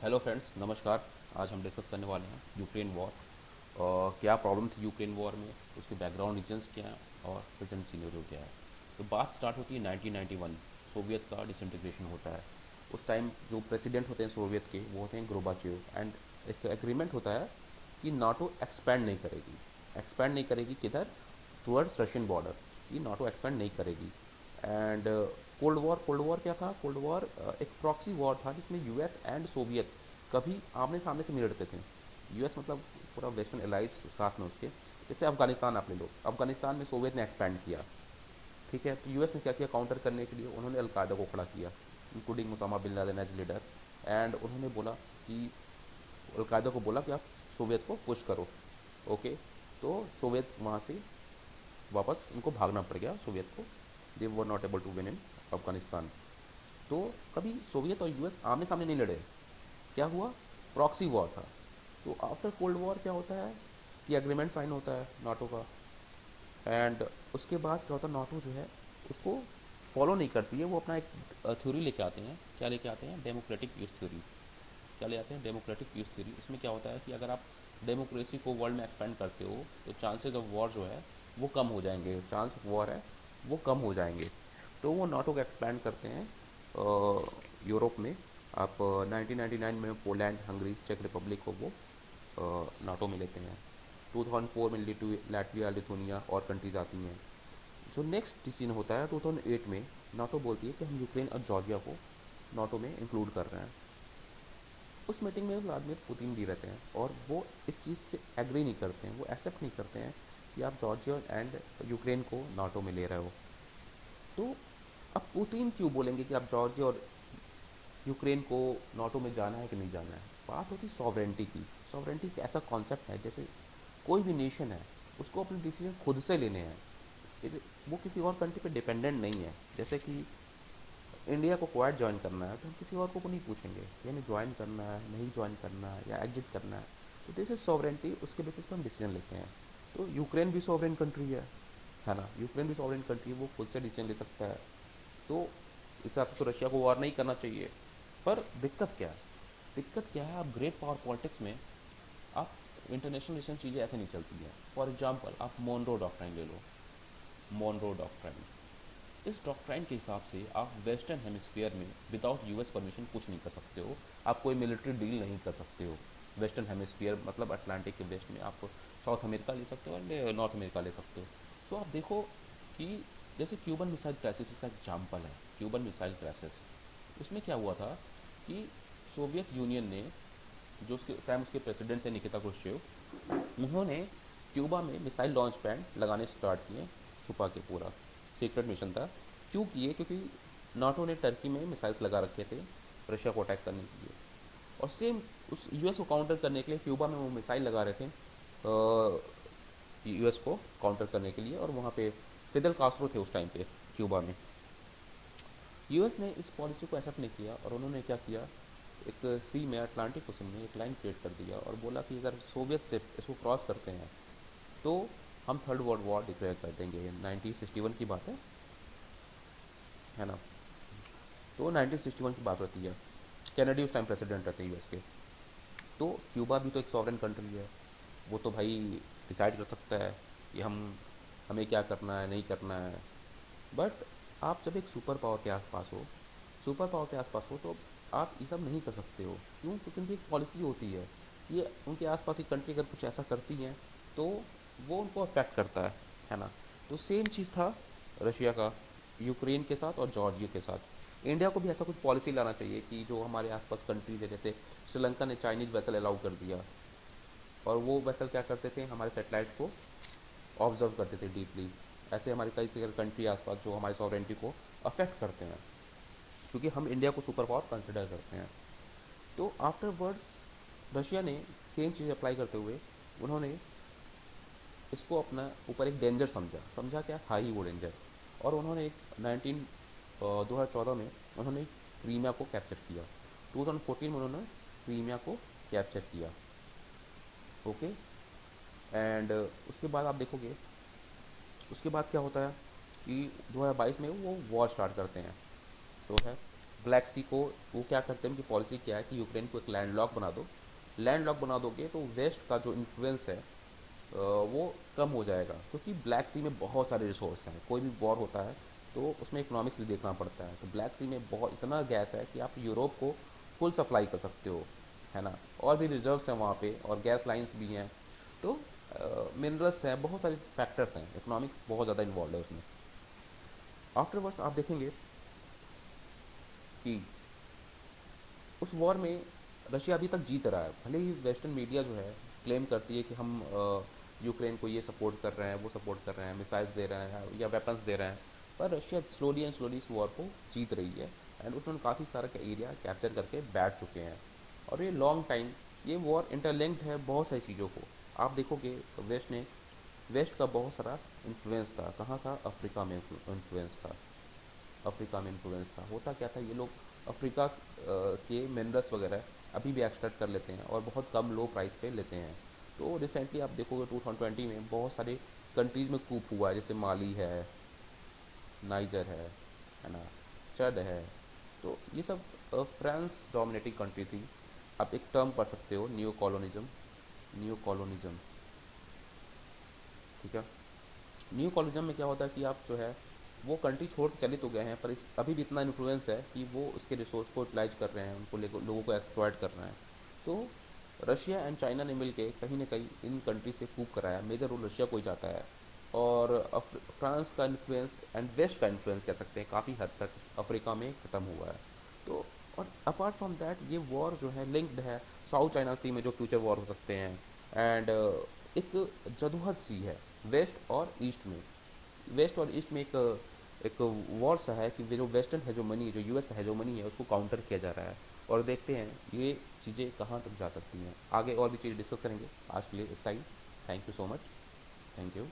Hello friends, नमस्कार। आज हम डिस्कस करने वाले हैं यूक्रेन वॉर। क्या प्रॉब्लम थी यूक्रेन वॉर में, उसके बैकग्राउंड रीजंस क्या हैं और प्रेजेंट सिनेरियो क्या है। तो बात स्टार्ट होती है 1991। सोवियत का डिसइंटीग्रेशन होता है। उस टाइम जो प्रेसिडेंट होते हैं सोवियत के, वो होते हैं गोर्बाचेव। एंड एक एग्रीमेंट होता है कि नाटो एक्सपैंड नहीं करेगी। एक्सपैंड नहीं करेगी किधर? Towards Russian border. कि नाटो एक्सपैंड नहीं करेगी। एंड कोल्ड वॉर क्या था? कोल्ड वॉर एक प्रॉक्सी वॉर था जिसमें यूएस एंड सोवियत कभी आमने सामने से नहीं लड़ते थे। यूएस मतलब पूरा वेस्टर्न एलाइज साथ में उसके। जैसे अफगानिस्तान आप ले लो, अफगानिस्तान में सोवियत ने एक्सपैंड किया, ठीक है। तो यूएस ने क्या किया काउंटर करने के लिए? उन्होंने अलकायदा को खड़ा किया, including Osama bin Laden as leader. And उन्होंने बोला कि अलकायदा को बोला कि आप सोवियत को पुश करो। ओके। तो सोवियत वहाँ से वापस उनको भागना पड़ गया सोवियत को। They were not able to win in Afghanistan. तो कभी सोवियत और यूएस आमने सामने नहीं लड़े। क्या हुआ? प्रॉक्सी वॉर था। तो आफ्टर कोल्ड वॉर क्या होता है कि एग्रीमेंट साइन होता है नाटो का। एंड उसके बाद क्या होता है, नाटो जो है उसको फॉलो नहीं करती है। वो अपना एक थ्योरी लेके आते हैं। क्या लेके आते हैं? Democratic peace theory. क्या ले आते हैं? Democratic peace theory. इसमें क्या होता है कि अगर आप डेमोक्रेसी को वर्ल्ड में एक्सपेंड करते हो तो चांसेस ऑफ वॉर जो है वो कम हो जाएंगे। चांस ऑफ वॉर है वो कम हो जाएंगे। तो वो नाटो को एक्सपैंड करते हैं यूरोप में। आप 1999 में पोलैंड, हंगरी, चेक रिपब्लिक को वो नाटो में लेते हैं। 2004 में लाटविया, लिथुनिया और कंट्रीज आती हैं। जो नेक्स्ट डिसीजन होता है 2008 में, नाटो बोलती है कि हम यूक्रेन और जॉर्जिया को नाटो में इंक्लूड कर रहे हैं। उस मीटिंग में व्लादिमीर पुतिन भी रहते हैं और वो इस चीज़ से एग्री नहीं करते हैं, वो एक्सेप्ट नहीं करते हैं कि आप जॉर्जिया एंड यूक्रेन को नाटो में ले रहे हो। तो अब पुतिन क्यों बोलेंगे कि आप जॉर्जिया और यूक्रेन को नाटो में जाना है कि नहीं जाना है? बात होती सॉवरेंटी की। सॉवरेंटी एक ऐसा कॉन्सेप्ट है जैसे कोई भी नेशन है उसको अपने डिसीजन खुद से लेने हैं। वो किसी और कंट्री पे डिपेंडेंट नहीं है। जैसे कि इंडिया को क्वाड ज्वाइन करना है तो हम किसी और को नहीं पूछेंगे कि हमें ज्वाइन करना है, नहीं ज्वाइन करना है या एग्जिट करना है। तो दिस इज सॉवरेंटी, उसके बेसिस पर हम डिसीजन लेते हैं। तो यूक्रेन भी सॉवरेन कंट्री है ना। यूक्रेन भी सॉवरेन कंट्री है, वो खुद से डिसीजन ले सकता है। तो इस हिसाब से तो रशिया को वार नहीं करना चाहिए। पर दिक्कत क्या है? दिक्कत क्या है? आप ग्रेट पावर पॉलिटिक्स में आप इंटरनेशनल रिलेशन चीज़ें ऐसे नहीं चलती हैं। फॉर एग्जांपल आप मोनरो डॉक्ट्राइन ले लो। मोनरो डॉक्ट्राइन, इस डॉक्ट्राइन के हिसाब से आप वेस्टर्न हेमिस्फीयर में विदाउट यूएस परमिशन कुछ नहीं कर सकते हो। आप कोई मिलिट्री डील नहीं कर सकते हो। वेस्टर्न हेमिस्फीयर मतलब अटलांटिक के वेस्ट में आप साउथ अमेरिका ले सकते हो और नॉर्थ अमेरिका ले सकते हो। सो आप देखो कि जैसे क्यूबन मिसाइल क्राइसिस का एग्जाम्पल है। क्यूबन मिसाइल क्राइसिस, उसमें क्या हुआ था कि सोवियत यूनियन ने, जो उसके टाइम उसके प्रेसिडेंट थे निकिता क्रुश्चेव, उन्होंने क्यूबा में मिसाइल लॉन्च पैड लगाने स्टार्ट किए छुपा के। पूरा सीक्रेट मिशन था। क्यों किए? क्योंकि नाटो ने टर्की में मिसाइल्स लगा रखे थे रशिया को अटैक करने के लिए। और सेम उस यूएस को काउंटर करने के लिए क्यूबा में वो मिसाइल लगा रहे थे यूएस को काउंटर करने के लिए। और वहाँ पे फिदल कास्ट्रो थे उस टाइम पे क्यूबा में। यूएस ने इस पॉलिसी को एक्सेप्ट नहीं किया और उन्होंने क्या किया, एक सी में अटलांटिक ओशन में एक लाइन क्रिएट कर दिया और बोला कि अगर सोवियत से इसको क्रॉस करते हैं तो हम थर्ड वर्ल्ड वॉर डिक्लेयर कर देंगे। 1961 की बात है ना। तो 1961 की बात रहती है। कैनेडी उस टाइम प्रेसिडेंट रहते हैं यूएस के। तो क्यूबा भी तो एक सॉवरेन कंट्री है। वो तो भाई डिसाइड कर सकता है कि हमें क्या करना है, नहीं करना है। बट आप जब एक सुपर पावर के आसपास हो, सुपर पावर के आसपास हो, तो आप ये सब नहीं कर सकते हो। क्यों? क्योंकि उनकी एक पॉलिसी होती है कि उनके आसपास की कंट्री अगर कुछ ऐसा करती हैं तो वो उनको अफेक्ट करता है ना। तो सेम चीज़ था रशिया का यूक्रेन के साथ और जॉर्जिया के साथ। इंडिया को भी ऐसा कुछ पॉलिसी लाना चाहिए कि जो हमारे आसपास कंट्रीज है, जैसे श्रीलंका ने चाइनीज़ वेसल अलाउ कर दिया। और वो वेसल क्या करते थे, हमारे सेटेलाइट्स को ऑब्जर्व करते थे डीपली। ऐसे हमारे कई सारे कंट्री आसपास जो हमारी सॉवरेंटी को अफेक्ट करते हैं, क्योंकि हम इंडिया को सुपर पावर कंसिडर करते हैं। तो आफ्टरवर्ड्स रशिया ने सेम चीज़ अप्लाई करते हुए उन्होंने इसको अपना ऊपर एक डेंजर समझा। समझा क्या? हाई वो डेंजर। और उन्होंने एक 2014 में उन्होंने क्रीमिया को कैप्चर किया। 2014 में उन्होंने क्रीमिया को कैप्चर किया। ओके। एंड उसके बाद आप देखोगे उसके बाद क्या होता है कि 2022 में वो वॉर स्टार्ट करते हैं, जो है ब्लैक सी को वो क्या करते हैं, उनकी पॉलिसी क्या है कि यूक्रेन को एक लैंड लॉक बना दो। लैंड लॉक बना दोगे तो वेस्ट का जो इन्फ्लुएंस है वो कम हो जाएगा, क्योंकि ब्लैक सी में बहुत सारे रिसोर्स हैं। कोई भी वॉर होता है तो उसमें इकोनॉमिक्स भी देखना पड़ता है। तो ब्लैक सी में बहुत इतना गैस है कि आप यूरोप को फुल सप्लाई कर सकते हो, है ना। और भी रिजर्व्स हैं वहाँ पे, और गैस लाइंस भी हैं। तो मिनरल्स हैं, बहुत सारे फैक्टर्स हैं, इकोनॉमिक्स बहुत ज़्यादा इन्वॉल्व है उसमें। आफ्टरवर्ड्स आप देखेंगे कि उस वॉर में रशिया अभी तक जीत रहा है। भले ही वेस्टर्न मीडिया जो है क्लेम करती है कि हम यूक्रेन को ये सपोर्ट कर रहे हैं, वो सपोर्ट कर रहे हैं, मिसाइल्स दे रहे हैं या वेपन्स दे रहे हैं, पर रशिया स्लोली एंड स्लोली इस वॉर को जीत रही है। एंड उसमें काफ़ी सारा एरिया कैप्चर करके बैठ चुके हैं। और ये लॉन्ग टाइम ये वॉर इंटरलिंक्ड है बहुत सारी चीज़ों को। आप देखोगे तो वेस्ट का बहुत सारा इन्फ्लुएंस था। कहाँ था? अफ्रीका में इन्फ्लुएंस था। अफ्रीका में इन्फ्लुएंस था। होता क्या था, ये लोग अफ्रीका के मिनरल्स वगैरह अभी भी एक्सट्रैक्ट कर लेते हैं और बहुत कम लो प्राइस पे लेते हैं। तो रिसेंटली आप देखोगे 2020 में बहुत सारे कंट्रीज़ में कूप हुआ है, जैसे माली है, नाइजर है ना, चड है। तो ये सब फ्रांस डोमिनेटिंग कंट्री थी। आप एक टर्म पढ़ सकते हो, न्यू कॉलोनिज्म। न्यू कॉलोनिज्म, ठीक है। न्यू कॉलोनिज्म में क्या होता है कि आप जो है वो कंट्री छोड़ के चले तो गए हैं, पर इस अभी भी इतना इन्फ्लुएंस है कि वो उसके रिसोर्स को यूटिलाइज कर रहे हैं, उनको लोगों को एक्सप्लॉइट कर रहे हैं। तो रशिया एंड चाइना ने मिल के कहीं ना कहीं इन कंट्री से कूप कराया। मेजर रोल रशिया को ही जाता है। और फ्रांस का इन्फ्लुएंस एंड वेस्ट का इन्फ्लुएंस कह सकते हैं काफ़ी हद तक अफ्रीका में ख़त्म हुआ है। तो और अपार्ट फ्रॉम दैट ये वॉर जो है लिंक्ड है साउथ चाइना सी में जो फ्यूचर वॉर हो सकते हैं। एंड एक जदोहद सी है वेस्ट और ईस्ट में। वेस्ट और ईस्ट में एक वॉर सा है कि जो वेस्टर्न हेजोमनी, जो यूएस का हेजोमनी है, उसको काउंटर किया जा रहा है। और देखते हैं ये चीज़ें कहाँ तक जा सकती हैं। आगे और भी चीज़ें डिस्कस करेंगे। आज के लिए इतना ही। Thank you so much. Thank you.